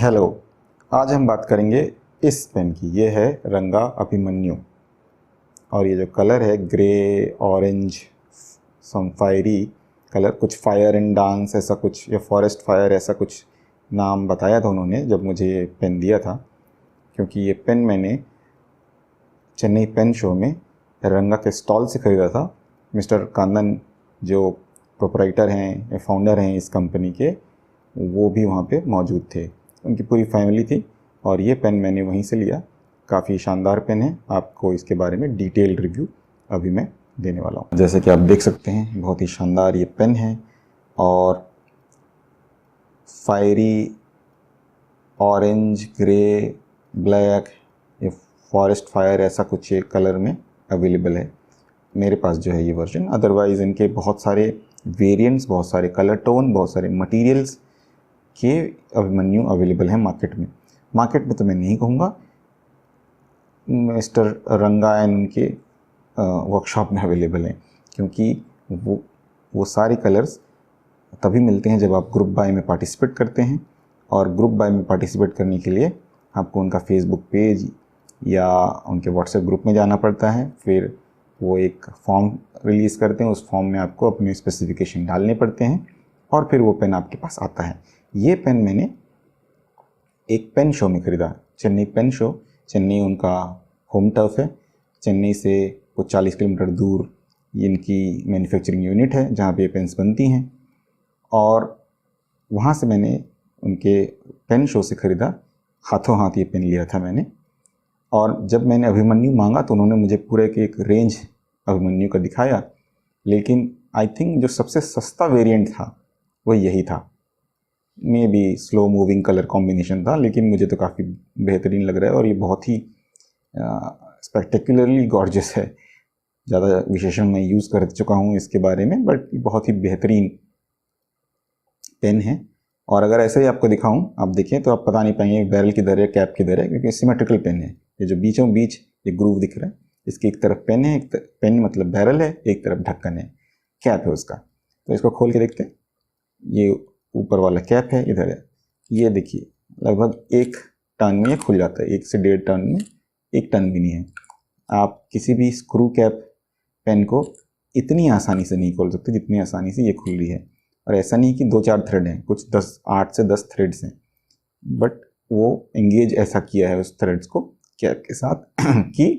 Hello. आज हम बात करेंगे इस पेन की। ये है रंगा अभिमन्यु और ये जो कलर है ग्रे ऑरेंज सम फायरी कलर, कुछ फायर एंड डांस ऐसा कुछ या फॉरेस्ट फायर ऐसा कुछ नाम बताया था उन्होंने जब मुझे ये पेन दिया था। क्योंकि ये पेन मैंने चेन्नई पेन शो में रंगा के स्टॉल से ख़रीदा था। मिस्टर कांदन जो प्रोपराइटर हैं या फाउंडर हैं इस कंपनी के, वो भी वहाँ पे मौजूद थे। उनकी पूरी फैमिली थी और ये पेन मैंने वहीं से लिया। काफ़ी शानदार पेन है। आपको इसके बारे में डिटेल रिव्यू अभी मैं देने वाला हूँ। जैसे कि आप देख सकते हैं बहुत ही शानदार ये पेन है और फायरी ऑरेंज ग्रे ब्लैक ये फॉरेस्ट फायर ऐसा कुछ एक कलर में अवेलेबल है मेरे पास जो है ये वर्जन। अदरवाइज़ इनके बहुत सारे वेरिएंट्स, बहुत सारे कलर टोन, बहुत सारे मटेरियल्स के अभिमन्यु अवेलेबल हैं मार्केट में। मार्केट में तो मैं नहीं कहूँगा, मिस्टर रंगा एंड उनके वर्कशॉप में अवेलेबल हैं। क्योंकि वो सारे कलर्स तभी मिलते हैं जब आप ग्रुप बाय में पार्टिसिपेट करते हैं। और ग्रुप बाय में पार्टिसिपेट करने के लिए आपको उनका फेसबुक पेज या उनके व्हाट्सएप ग्रुप में जाना पड़ता है। फिर वो एक फॉर्म रिलीज़ करते हैं, उस फॉर्म में आपको अपने स्पेसिफिकेशन डालने पड़ते हैं और फिर वो पेन आपके पास आता है। ये पेन मैंने एक पेन शो में ख़रीदा, चेन्नई पेन शो। चेन्नई उनका होम टर्फ है। चेन्नई से कुछ 40 किलोमीटर दूर इनकी मैन्युफैक्चरिंग यूनिट है जहाँ पे पेन्स बनती हैं और वहाँ से मैंने उनके पेन शो से ख़रीदा। हाथों हाथ ये पेन लिया था मैंने। और जब मैंने अभिमन्यु मांगा तो उन्होंने मुझे पूरे के एक रेंज अभिमन्यु का दिखाया, लेकिन आई थिंक जो सबसे सस्ता वेरिएंट था वो यही था। May be slow moving colour combination था, लेकिन मुझे तो काफ़ी बेहतरीन लग रहा है और ये बहुत ही स्पेक्टेकुलरली गॉर्जियस है। ज़्यादा विशेषण मैं यूज़ कर चुका हूँ इसके बारे में, बट ये बहुत ही बेहतरीन पेन है। और अगर ऐसे ही आपको दिखाऊं, आप देखें तो आप पता नहीं पाएंगे बैरल किधर है कैप किधर है, क्योंकि सिमेट्रिकल पेन है। ये जो बीचों बीच ये ग्रूव दिख रहा है, इसकी एक तरफ पेन है, एक पेन मतलब बैरल है, एक तरफ ढक्कन है, कैप है उसका। तो इसको खोल के देखते हैं। ये ऊपर वाला कैप है, इधर है। ये देखिए लगभग 1 टन में खुल जाता है, 1 से 1.5 टन में, 1 टन भी नहीं है। आप किसी भी स्क्रू कैप पेन को इतनी आसानी से नहीं खोल सकते जितनी आसानी से ये खुल रही है। और ऐसा नहीं कि 2-4 थ्रेड हैं, कुछ 8 से 10 थ्रेड्स हैं, बट वो एंगेज ऐसा किया है उस थ्रेड्स को कैप के साथ कि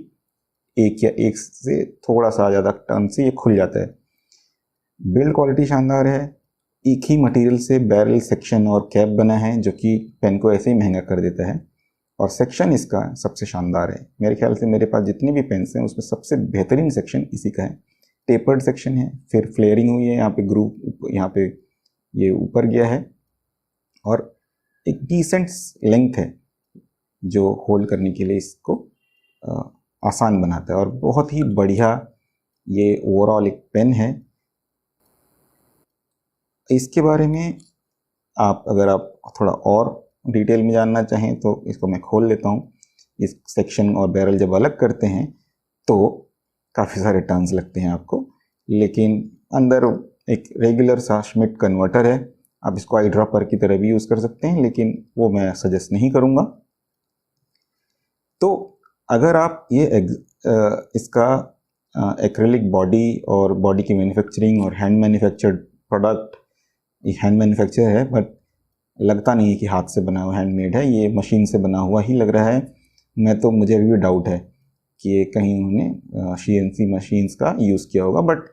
एक या एक से थोड़ा सा ज़्यादा टर्न से ये खुल जाता है। बिल्ड क्वालिटी शानदार है। एक ही मटेरियल से बैरल सेक्शन और कैप बना है, जो कि पेन को ऐसे ही महंगा कर देता है। और सेक्शन इसका सबसे शानदार है। मेरे ख्याल से मेरे पास जितने भी पेन्स हैं उसमें सबसे बेहतरीन सेक्शन इसी का है। टेपर्ड सेक्शन है, फिर फ्लेयरिंग हुई है, यहाँ पे ग्रूव, यहाँ पे ये ऊपर गया है और एक डिसेंट लेंथ है जो होल्ड करने के लिए इसको आसान बनाता है। और बहुत ही बढ़िया ये ओवरऑल एक पेन है। इसके बारे में अगर आप थोड़ा और डिटेल में जानना चाहें तो इसको मैं खोल लेता हूँ। इस सेक्शन और बैरल जब अलग करते हैं तो काफ़ी सारे टर्न्स लगते हैं आपको, लेकिन अंदर एक रेगुलर सा श्मिट कन्वर्टर है। आप इसको आई ड्रॉपर की तरह भी यूज़ कर सकते हैं, लेकिन वो मैं सजेस्ट नहीं करूँगा। तो अगर आप ये इसका एक्रेलिक बॉडी और बॉडी की मैन्युफैक्चरिंग और हैंड मैन्युफैक्चर्ड प्रोडक्ट, ये हैंड मैन्युफैक्चर है बट लगता नहीं है कि हाथ से बना हुआ हैंडमेड है, ये मशीन से बना हुआ ही लग रहा है। मुझे अभी भी डाउट है कि ये कहीं उन्होंने CNC मशीन्स का यूज़ किया होगा, बट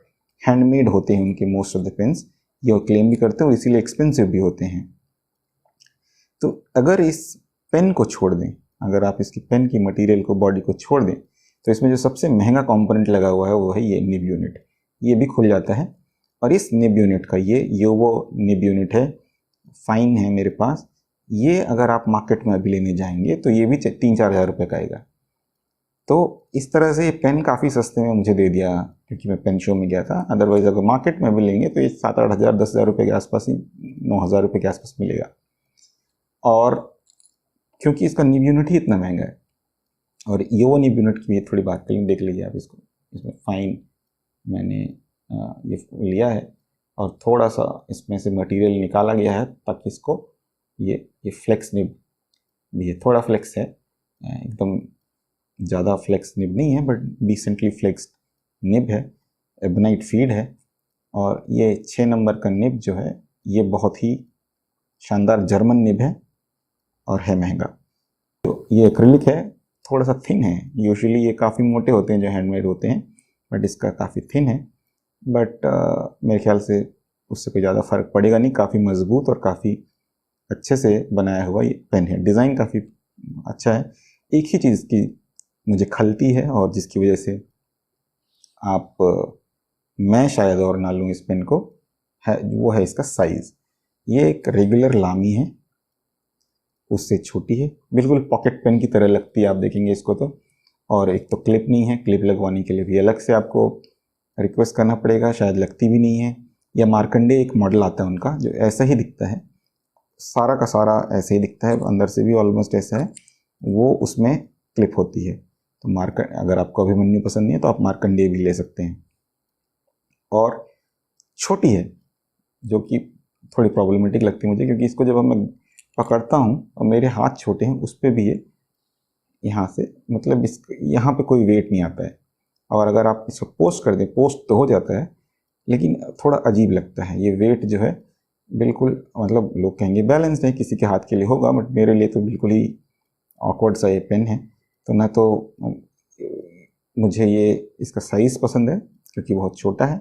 हैंडमेड होते हैं उनके मोस्ट ऑफ द पेन्स, ये क्लेम भी करते हैं और इसीलिए एक्सपेंसिव भी होते हैं। तो अगर इस पेन को छोड़ दें, अगर आप इसकी पेन की मटेरियल को, बॉडी को छोड़ दें, तो इसमें जो सबसे महंगा कंपोनेंट लगा हुआ है वो है ये निब यूनिट। ये भी खुल जाता है और इस निब यूनिट का, ये योवो निब यूनिट है, फाइन है मेरे पास। ये अगर आप मार्केट में अभी लेने जाएंगे तो ये भी 3-4 हज़ार रुपये का आएगा। तो इस तरह से ये पेन काफ़ी सस्ते में मुझे दे दिया क्योंकि मैं पेन शो में गया था। अदरवाइज़ अगर मार्केट में भी लेंगे तो ये 7-8 हज़ार, 10 हज़ार रुपये के आसपास ही, 9 हज़ार रुपये के आसपास मिलेगा। और क्योंकि इसका निब यूनिट ही इतना महंगा है। और ये वो निब यूनिट की थोड़ी बात करें, देख लीजिए आप इसको। इसमें फाइन मैंने ये लिया है और थोड़ा सा इसमें से मटेरियल निकाला गया है ताकि इसको ये फ्लेक्स निब भी है, थोड़ा फ्लेक्स है, एकदम ज़्यादा फ्लेक्स निब नहीं है बट डिसेंटली फ्लेक्स निब है, एबोनाइट फीड है। और ये 6 नंबर का निब जो है ये बहुत ही शानदार जर्मन निब है और है महंगा। तो ये एक्रिलिक है, थोड़ा सा थिन है, यूजुअली ये काफ़ी मोटे होते हैं जो हैंडमेड होते हैं, बट इसका काफ़ी थिन है। बट मेरे ख्याल से उससे कोई ज़्यादा फ़र्क पड़ेगा नहीं, काफ़ी मज़बूत और काफ़ी अच्छे से बनाया हुआ ये पेन है, डिज़ाइन काफ़ी अच्छा है। एक ही चीज़ की मुझे खलती है और जिसकी वजह से मैं शायद और ना लूँ इस पेन को, है वो है इसका साइज़। ये एक रेगुलर लामी है, उससे छोटी है, बिल्कुल पॉकेट पेन की तरह लगती है, आप देखेंगे इसको तो। और एक तो क्लिप नहीं है, क्लिप लगवाने के लिए भी अलग से आपको रिक्वेस्ट करना पड़ेगा, शायद लगती भी नहीं है। या मार्कंडे एक मॉडल आता है उनका जो ऐसा ही दिखता है, सारा का सारा ऐसे ही दिखता है, अंदर से भी ऑलमोस्ट ऐसा है, वो उसमें क्लिप होती है। तो अगर आपको अभिमन्यु पसंद नहीं है तो आप मार्कंडे भी ले सकते हैं। और छोटी है, जो कि थोड़ी प्रॉब्लमेटिक लगती है मुझे, क्योंकि इसको जब मैं पकड़ता हूँ और मेरे हाथ छोटे हैं, उस पर भी ये यहाँ से मतलब इस यहाँ पे कोई वेट नहीं आता है। और अगर आप इसको पोस्ट कर दें, पोस्ट तो हो जाता है लेकिन थोड़ा अजीब लगता है, ये वेट जो है बिल्कुल, मतलब लोग कहेंगे बैलेंस्ड है, किसी के हाथ के लिए होगा, बट मेरे लिए तो बिल्कुल ही ऑकवर्ड सा ये पेन है। तो ना तो मुझे ये इसका साइज़ पसंद है क्योंकि बहुत छोटा है,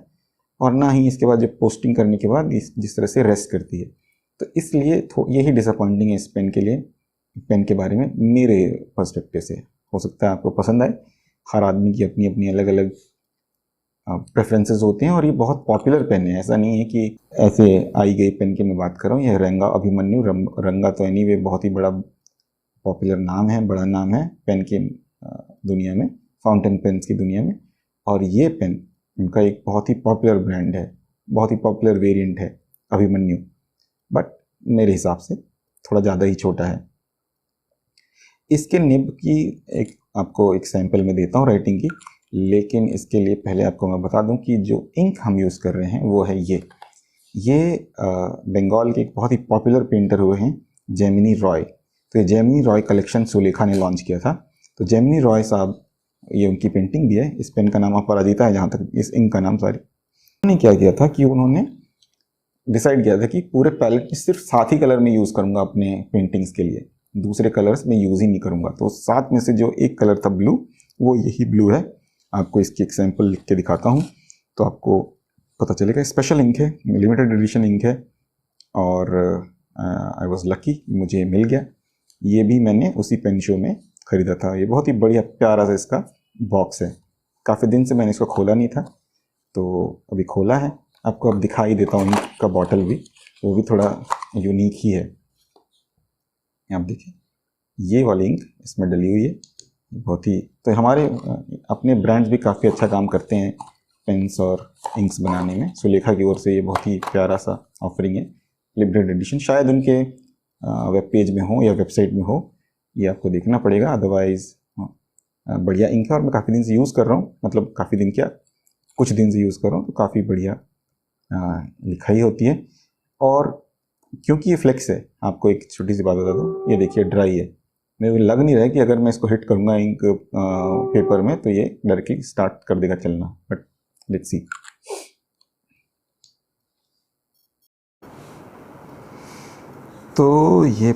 और ना ही इसके बाद जब पोस्टिंग करने के बाद जिस तरह से रेस्ट करती है, तो इसलिए यही डिसअपॉइंटिंग है इस पेन के लिए, पेन के बारे में मेरे पर्सपेक्टिव से। हो सकता है आपको पसंद आए, हर आदमी की अपनी अपनी अलग अलग प्रेफरेंसेस होते हैं। और ये बहुत पॉपुलर पेन है, ऐसा नहीं है कि ऐसे आई गई पेन की मैं बात कर रहा हूँ। यह रंगा अभिमन्यु, रंगा तो एनीवे बहुत ही बड़ा पॉपुलर नाम है, बड़ा नाम है पेन की दुनिया में, फाउंटेन पेन्स की दुनिया में। और ये पेन उनका एक बहुत ही पॉपुलर ब्रांड है, बहुत ही पॉपुलर वेरिएंट है अभिमन्यु, बट मेरे हिसाब से थोड़ा ज़्यादा ही छोटा है। इसके निब की एक आपको एक सैंपल में देता हूँ राइटिंग की, लेकिन इसके लिए पहले आपको मैं बता दूं कि जो इंक हम यूज़ कर रहे हैं वो है ये बंगाल के एक बहुत ही पॉपुलर पेंटर हुए हैं जेमिनी रॉय। तो ये जेमिनी रॉय कलेक्शन सुलेखा ने लॉन्च किया था। तो जेमिनी रॉय साहब, ये उनकी पेंटिंग भी है, इस पेन का नाम अपराजिता है जहाँ तक, इस इंक का नाम सॉरी। उन्होंने क्या किया था कि उन्होंने डिसाइड किया था कि पूरे पैलेट में सिर्फ 7 ही कलर में यूज़ करूँगा अपने पेंटिंग्स के लिए, दूसरे कलर्स में यूज़ ही नहीं करूँगा। तो 7 में से जो एक कलर था ब्लू, वो यही ब्लू है। आपको इसकी एक सैंपल लिख के दिखाता हूँ तो आपको पता चलेगा। स्पेशल इंक है, लिमिटेड एडिशन इंक है, और आई वॉज लकी, मुझे मिल गया। ये भी मैंने उसी पेन शो में ख़रीदा था। ये बहुत ही बढ़िया प्यारा सा इसका बॉक्स है, काफ़ी दिन से मैंने इसको खोला नहीं था, तो अभी खोला है। आपको अब दिखाई देता हूँ इंक का बॉटल भी, वो भी थोड़ा यूनिक ही है। आप देखिए, ये वाली इंक इसमें डली हुई है, बहुत ही। तो हमारे अपने ब्रांड्स भी काफ़ी अच्छा काम करते हैं पेन्स और इंक्स बनाने में। सुलेखा की ओर से ये बहुत ही प्यारा सा ऑफरिंग है, लिमिटेड एडिशन, शायद उनके वेब पेज में हो या वेबसाइट में हो, ये आपको देखना पड़ेगा। अदरवाइज़ बढ़िया इंक है और मैं काफ़ी दिन से यूज़ कर रहा हूँ, मतलब काफ़ी दिन क्या, कुछ दिन से यूज़ कर रहा हूँ, तो काफ़ी बढ़िया लिखाई होती है। और क्योंकि ये फ्लेक्स है, आपको एक छोटी सी बात बता दूँ, ये देखिए ड्राई है, मेरे को लग नहीं रहा है कि अगर मैं इसको हिट करूँगा इंक पेपर में तो ये डायरेक्टली स्टार्ट कर देगा चलना, बट लेट्स सी। तो ये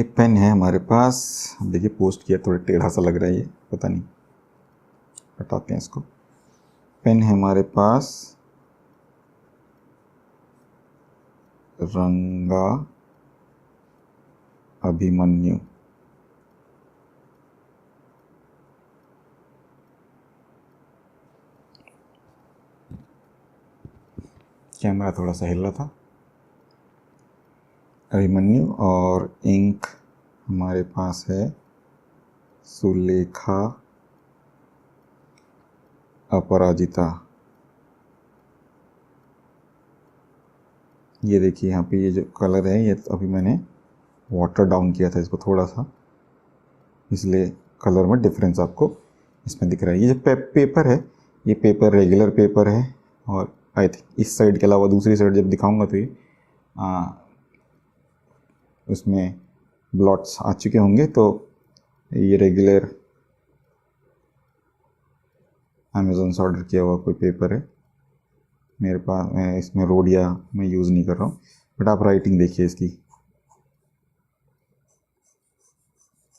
पेन है हमारे पास। देखिए पोस्ट किया, थोड़ा टेढ़ा सा लग रहा है ये, पता नहीं, हटाते हैं इसको। पेन है हमारे पास रंगा अभिमन्यु। कैमरा थोड़ा सा हिल रहा था। अभिमन्यु, और इंक हमारे पास है सुलेखा अपराजिता। ये देखिए यहाँ पे ये जो कलर है, ये अभी मैंने वाटर डाउन किया था इसको थोड़ा सा, इसलिए कलर में डिफरेंस आपको इसमें दिख रहा है। ये जो पेपर है, ये पेपर रेगुलर पेपर है, और आई थिंक इस साइड के अलावा दूसरी साइड जब दिखाऊंगा तो ये उसमें ब्लॉट्स आ चुके होंगे। तो ये रेगुलर अमेज़न से ऑर्डर किया हुआ कोई पेपर है मेरे पास। मैं इसमें रोडिया मैं यूज़ नहीं कर रहा हूँ, बट आप राइटिंग देखिए इसकी।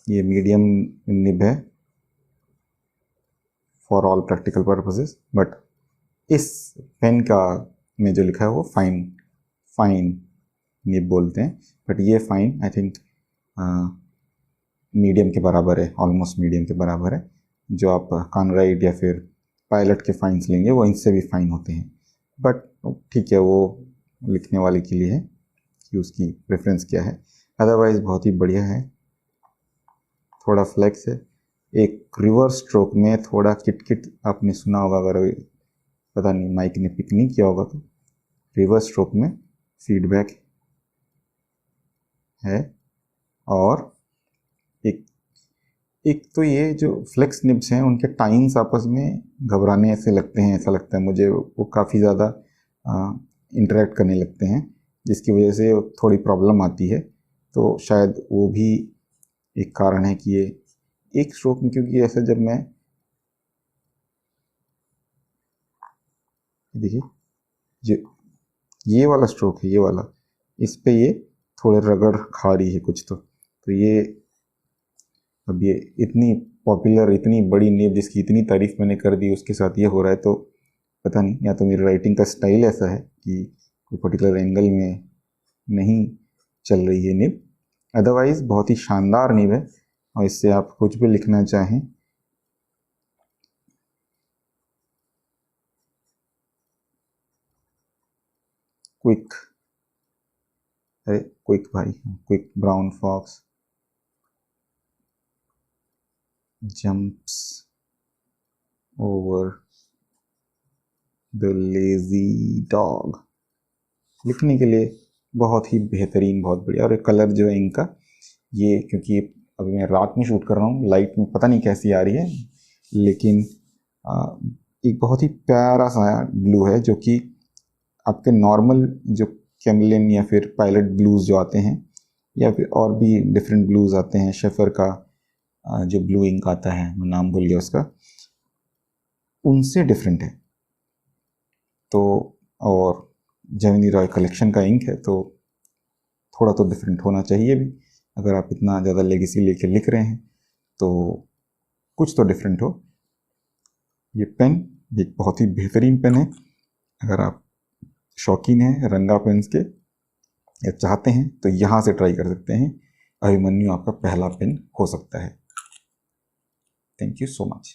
ये मीडियम निब है for all practical purposes, but इस पेन का में जो लिखा है वो फाइन निब बोलते हैं, बट ये फाइन आई थिंक मीडियम के बराबर है, ऑलमोस्ट मीडियम के बराबर है। जो आप कॉनराइड या फिर पायलट के फाइन्स लेंगे वो इनसे भी फाइन होते हैं, बट ठीक है, वो लिखने वाले के लिए है कि उसकी प्रेफरेंस क्या है। अदरवाइज़ बहुत ही बढ़िया है। थोड़ा फ्लेक्स है, एक रिवर्स स्ट्रोक में थोड़ा किटकिट आपने सुना होगा, अगर पता नहीं माइक ने पिक नहीं किया होगा तो। रिवर्स स्ट्रोक में फीडबैक है, और एक तो ये जो फ्लेक्स निब्स हैं उनके टाइम्स आपस में घबराने ऐसे लगते हैं, ऐसा लगता है मुझे, वो काफ़ी ज़्यादा इंटरेक्ट करने लगते हैं, जिसकी वजह से थोड़ी प्रॉब्लम आती है। तो शायद वो भी एक कारण है कि ये एक स्ट्रोक में, क्योंकि ऐसा जब मैं देखिए जो ये वाला स्ट्रोक है, ये वाला, इस पे ये थोड़े रगड़ खा रही है कुछ, तो ये अब ये इतनी पॉपुलर, इतनी बड़ी नेम जिसकी इतनी तारीफ मैंने कर दी, उसके साथ ये हो रहा है, तो पता नहीं, या तो मेरी राइटिंग का स्टाइल ऐसा है कि कोई पर्टिकुलर एंगल में नहीं चल रही है निब। अदरवाइज़ बहुत ही शानदार निब है, और इससे आप कुछ भी लिखना चाहें क्विक, अरे क्विक भाई, quick brown fox jumps over the lazy dog लिखने के लिए बहुत ही बेहतरीन, बहुत बढ़िया। और कलर जो है इनका, ये क्योंकि अभी मैं रात में शूट कर रहा हूँ, लाइट में पता नहीं कैसी आ रही है, लेकिन एक बहुत ही प्यारा सा ब्लू है, जो कि आपके नॉर्मल जो कैमलिन या फिर पायलट ब्लूज जो आते हैं, या फिर और भी डिफरेंट ब्लूज आते हैं, शेफर का जो ब्लू इंक आता है, मैं नाम भूल गया उसका, उनसे डिफरेंट है। तो और जेमिनी रॉय कलेक्शन का इंक है, तो थोड़ा तो डिफरेंट होना चाहिए भी। अगर आप इतना ज़्यादा लेगेसी लेके लिख रहे हैं तो कुछ तो डिफरेंट हो। ये पेन एक बहुत ही बेहतरीन पेन है। अगर आप शौकीन हैं रंगा पेन्स के या चाहते हैं तो यहाँ से ट्राई कर सकते हैं। अभिमन्यु आपका पहला पेन हो सकता है। Thank you so much.